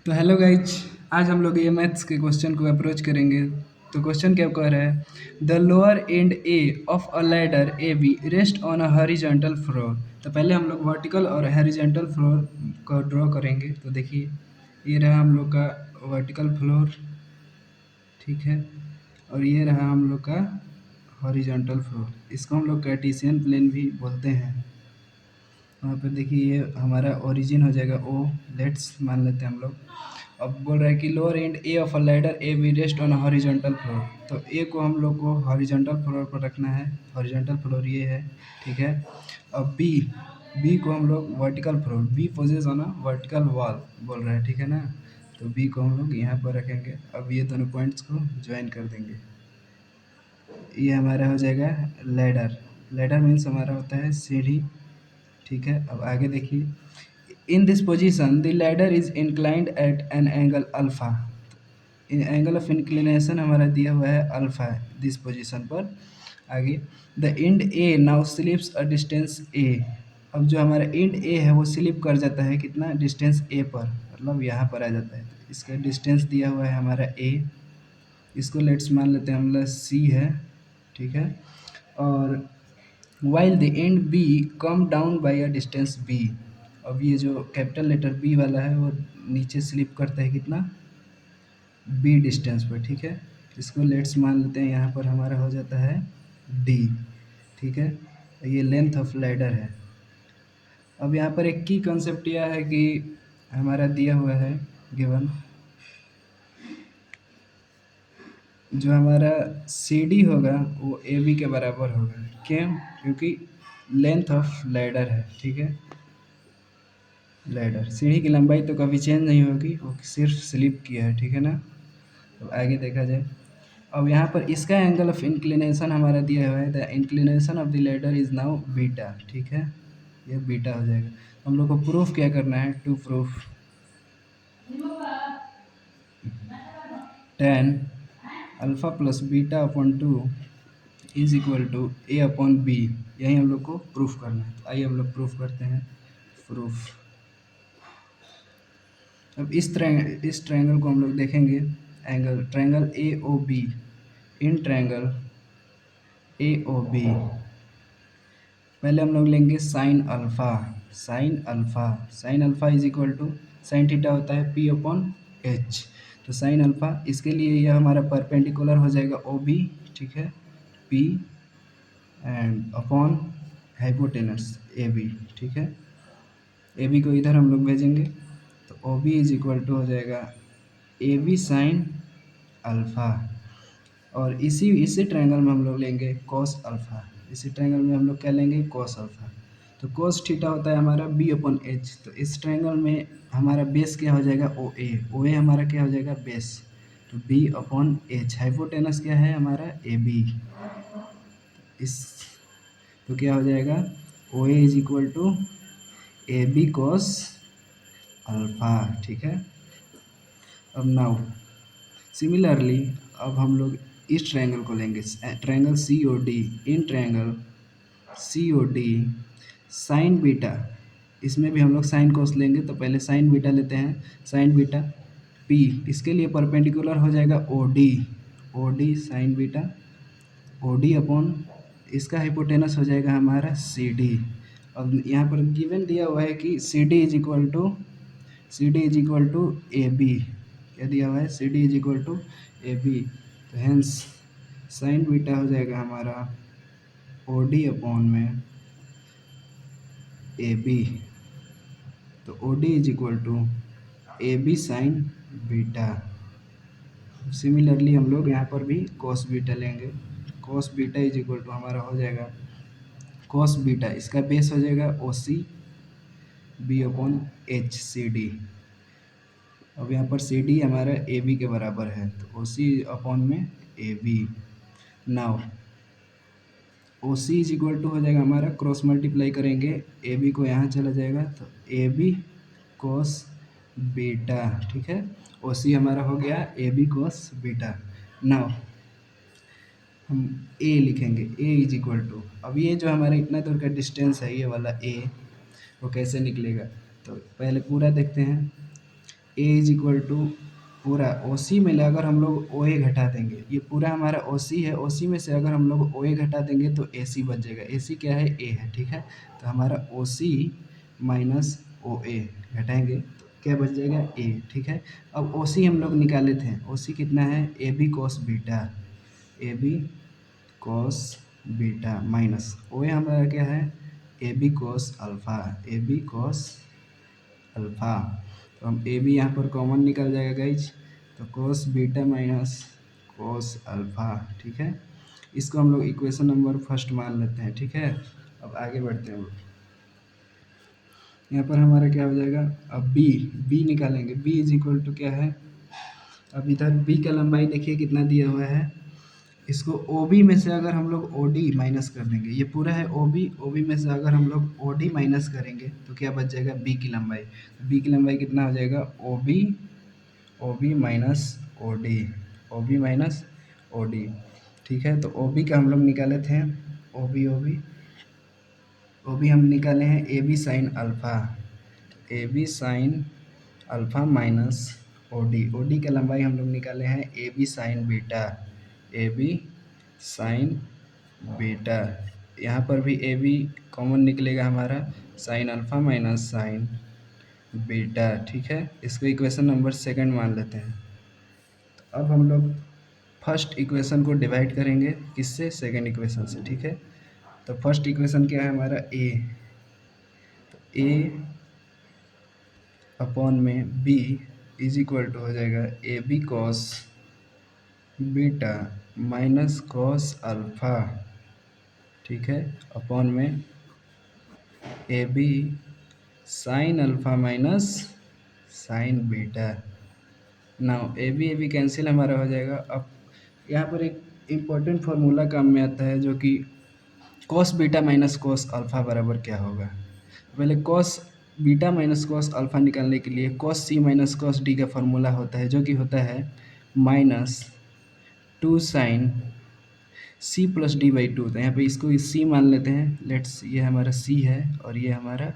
तो hello guys, आज हम लोग ये मैथ्स के क्वेश्चन को अप्रोच करेंगे। तो क्वेश्चन क्या कह रहा है, the lower end A of a ladder A B rest on a horizontal floor. तो पहले हम लोग वर्टिकल और हॉरिजॉन्टल फ्लोर को ड्रॉ करेंगे। तो देखिए, ये रहा हम लोग का वर्टिकल फ्लोर, ठीक है, और ये रहा हम लोग का हॉरिजॉन्टल फ्लोर। इसको हम लोग कार्टेशियन प्लेन भी बोलते हैं। वहाँ पे देखिए ये हमारा ओरिजिन हो जाएगा ओ, लेट्स मान लेते हैं हम लोग। अब बोल रहा है कि lower end A of a ladder A B rest on horizontal floor. तो ए को हम लोग को हॉरिजॉन्टल फ्लोर पर रखना है। हॉरिजॉन्टल फ्लोर ये है, ठीक है। अब बी बी को हम लोग vertical floor, B poses on a vertical wall बोल रहा है, ठीक है ना। तो बी को हम लोग यहाँ पर रखेंगे। अब ये दोनों पॉइंट्स को ज्वाइन कर देंगे। ये हमारा हो जाएगा लैडर। लैडर मीन्स हमारा होता है सीढ़ी, ठीक है। अब आगे देखिए, in this position the ladder is inclined at an angle alpha. Angle of inclination हमारा दिया हुआ है अल्फा है दिस पोजीशन पर। आगे, the end A now slips a distance A. अब जो हमारा इंड ए है वो स्लिप कर जाता है कितना डिस्टेंस ए पर, मतलब यहाँ पर आ जाता है। तो इसका डिस्टेंस दिया हुआ है हमारा ए, इसको लेट्स मान लेते हैं हम लोग सी है, ठीक है। और while the end B come down by a distance B. अब ये जो कैपिटल लेटर बी वाला है वो नीचे स्लिप करता है कितना, बी डिस्टेंस पर, ठीक है। इसको लेट्स मान लेते हैं, यहाँ पर हमारा हो जाता है डी, ठीक है। ये लेंथ ऑफ लैडर है। अब यहाँ पर एक की कंसेप्ट यह है कि हमारा दिया हुआ है गिवन, जो हमारा सी डी होगा वो ए बी के बराबर होगा। क्यों? क्योंकि लेंथ ऑफ लैडर है, ठीक है। लैडर सीढ़ी की लंबाई तो कभी चेंज नहीं होगी, वो सिर्फ स्लिप किया है, ठीक है ना। तो आगे देखा जाए, अब यहाँ पर इसका एंगल ऑफ इंक्लिनेशन हमारा दिया हुआ है, the inclination of the ladder is now beta, ठीक है। ये बीटा हो जाएगा। हम लोग को प्रूफ क्या करना है, to proof tan alpha plus beta upon two is equal to A upon B. यही हम लोग को प्रूफ करना है। तो आइए हम लोग प्रूफ करते हैं। प्रूफ, अब इस ट्रायंगल को हम लोग देखेंगे, angle triangle A O B, in triangle A O B पहले हम लोग लेंगे sine alpha. Sine alpha, sine alpha is equal to sine theta होता है पी अपॉन एच। तो साइन अल्फ़ा, इसके लिए यह हमारा परपेंडिकुलर हो जाएगा ओ बी, ठीक है, P end upon hypotenuse A B, ठीक है। ए बी को इधर हम लोग भेजेंगे, तो O B is equal to हो जाएगा ए बी साइन अल्फ़ा। और इसी ट्रायंगल में हम लोग लेंगे कॉस अल्फ़ा। इसी ट्रायंगल में हम लोग क्या लेंगे, कॉस अल्फ़ा। तो कॉस थीटा होता है हमारा बी अपॉन एच। तो इस ट्रायंगल में हमारा बेस क्या हो जाएगा, ओ ए हमारा क्या हो जाएगा, बेस। तो बी अपॉन एच, हाइपोटेनस क्या है हमारा, ए बी। इस तो क्या हो जाएगा, O A is equal to A B cos alpha, ठीक है। अब नाउ सिमिलरली, अब हम लोग इस ट्रायंगल को लेंगे, triangle C O D. In triangle C O D sine beta, इसमें भी हम लोग साइन कोस लेंगे। तो पहले साइन बीटा लेते हैं, साइन बीटा पी, इसके लिए परपेंडिकुलर हो जाएगा O D sine beta, O D upon इसका हाइपोटेनस हो जाएगा हमारा सी डी। अब यहाँ पर गिवन दिया हुआ है कि C D is equal to A B. क्या दिया हुआ है, C D is equal to A B. तो हेंस साइन बीटा हो जाएगा हमारा ओ डी अपॉन में ए बी। तो O D is equal to A B sine beta. Similarly हम लोग यहाँ पर भी कॉस बीटा लेंगे। Cos beta is equal to हमारा हो जाएगा कॉस बीटा, इसका बेस हो जाएगा O C B upon H C D. अब यहाँ पर सी डी हमारा ए बी के बराबर है, तो ओ सी अपॉन में A B. Now O C is equal to हो जाएगा हमारा, क्रॉस मल्टीप्लाई करेंगे, ए बी को यहाँ चला जाएगा, तो ए बी कोस बीटा, ठीक है। ओ सी हमारा हो गया A B cos beta. Now हम ए लिखेंगे, ए इज इक्वल टू, अब ये जो हमारा इतना दूर का डिस्टेंस है ये वाला ए, वो कैसे निकलेगा। तो पहले पूरा देखते हैं। ए इज इक्वल टू पूरा ओ सी में अगर हम लोग ओ ए घटा देंगे, ये पूरा हमारा ओ सी है, ओ सी में से अगर हम लोग ओ ए घटा देंगे तो ए सी बच जाएगा। ए सी क्या है? ए है, ठीक है। तो हमारा ओ सी माइनस ओ ए घटाएंगे तो क्या बच जाएगा? ए, ठीक है। अब ओ सी हम लोग निकाले थे, ओ सी कितना है? A B cos beta, A B cos beta minus O A हमारा क्या है? A B cos alpha, A B cos alpha. तो हम ए बी यहाँ पर कॉमन निकल जाएगा गाइज, तो cos beta minus cos alpha, ठीक है। इसको हम लोग इक्वेशन नंबर फर्स्ट मान लेते हैं, ठीक है। अब आगे बढ़ते हैं हम लोग। यहाँ पर हमारा क्या हो जाएगा? अब बी, बी निकालेंगे। बी इज इक्वल टू क्या है? अब इधर बी का लंबाई देखिए कितना दिया हुआ है। इसको ओ बी में से अगर हम लोग ओ डी माइनस कर देंगे, ये पूरा है ओ बी में से अगर हम लोग ओ डी माइनस करेंगे तो क्या बच जाएगा? बी की लंबाई। तो बी की लंबाई कितना हो जाएगा? O B minus O D, O B minus O D, ठीक है। तो ओ बी का हम लोग निकाले थे, ओ बी हम निकाले हैं A B sine alpha minus O D का लंबाई हम लोग निकाले हैं A B sine beta, A B sine beta. यहाँ पर भी ए बी कॉमन निकलेगा हमारा, sine alpha minus sine beta, ठीक है। इसको इक्वेशन नंबर सेकंड मान लेते हैं। तो अब हम लोग फर्स्ट इक्वेशन को डिवाइड करेंगे किससे? सेकंड इक्वेशन से, ठीक है। तो फर्स्ट इक्वेशन क्या है हमारा? ए, तो ए अपॉन में बी इज इक्वल टू हो जाएगा A B cos beta minus cos alpha, ठीक है, अपॉन में A B sine alpha minus sine beta. Now A B cancel हमारा हो जाएगा। अब यहाँ पर एक इम्पोर्टेंट फार्मूला काम में आता है जो कि cos beta minus cos alpha बराबर क्या होगा। पहले cos beta minus cos alpha निकालने के लिए cos C minus cos D का फार्मूला होता है, जो कि होता है minus two sine C plus D by two. तो यहाँ पे इसको सी मान लेते हैं, लेट्स, ये हमारा सी है और ये हमारा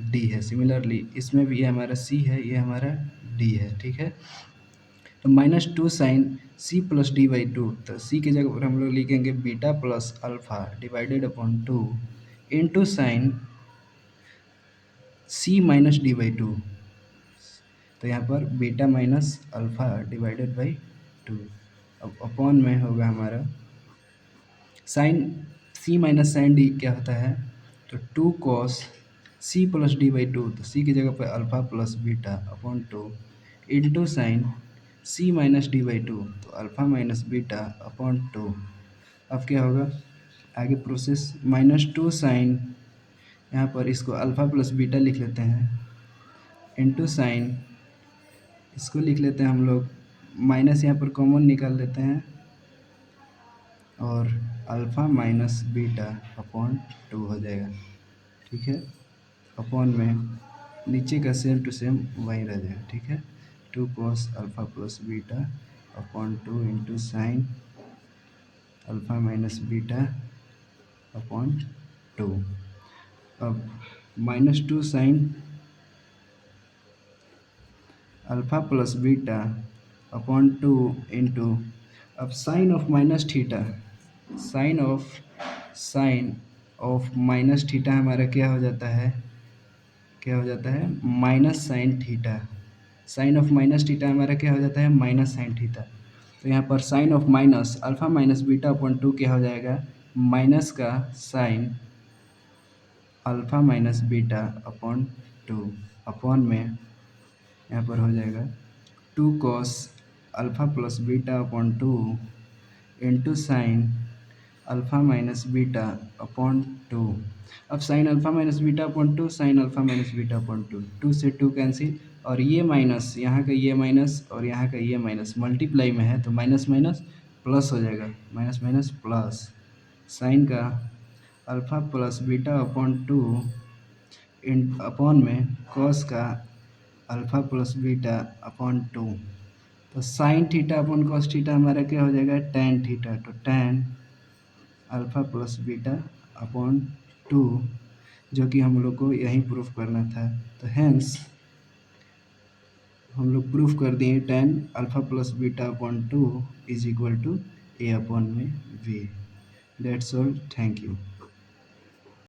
डी है। सिमिलरली इसमें भी ये हमारा सी है, ये हमारा डी है, ठीक है। तो minus two sine C plus D by two, तो सी की जगह पर हम लोग लिखेंगे beta plus alpha divided upon two into sine C minus D by two. तो यहाँ पर beta minus alpha divided by two. अब अपॉन में होगा हमारा sine C minus sine D क्या होता है? तो two cos C plus D by two, तो सी की जगह पर alpha plus beta upon two into sine C minus D by two, तो alpha minus beta upon two. अब क्या होगा आगे प्रोसेस? माइनस टू साइन, यहाँ पर इसको अल्फ़ा प्लस बीटा लिख लेते हैं, इंटू साइन, इसको लिख लेते हैं हम लोग, माइनस यहाँ पर कॉमन निकाल लेते हैं और alpha minus beta upon to हो जाएगा, ठीक है। अपॉन में नीचे का सेम टू सेम वहीं रह जाएगा, ठीक है। Two cos alpha plus beta upon two into sine alpha minus beta upon two. अब minus two sine alpha plus beta upon two into, अब sine of minus theta, sine of minus theta हमारा क्या हो जाता है? क्या हो जाता है? Minus sine theta. Sine of minus theta हमारा क्या हो जाता है? Minus sine theta. तो यहाँ पर sine of minus alpha minus beta upon two क्या हो जाएगा? माइनस का sine alpha minus beta upon two, upon में यहाँ पर हो जाएगा two cos alpha plus beta upon two into sine alpha minus beta upon two. अब sine alpha minus beta upon two, sine alpha minus beta upon two, two से two cancel, और ये minus, यहाँ का ये माइनस और यहाँ का ये माइनस मल्टीप्लाई में है तो माइनस माइनस प्लस हो जाएगा, माइनस माइनस प्लस, साइन का alpha plus beta upon two इन अपॉन में कॉस का alpha plus beta upon two. तो sine theta upon cos theta हमारा क्या हो जाएगा? Tan theta. तो tan alpha plus beta upon two, जो कि हम लोग को यही प्रूफ करना था। तो हैंस हम लोग प्रूफ कर दिए tan alpha plus beta upon 2 is equal to a upon में v। That's all, thank you.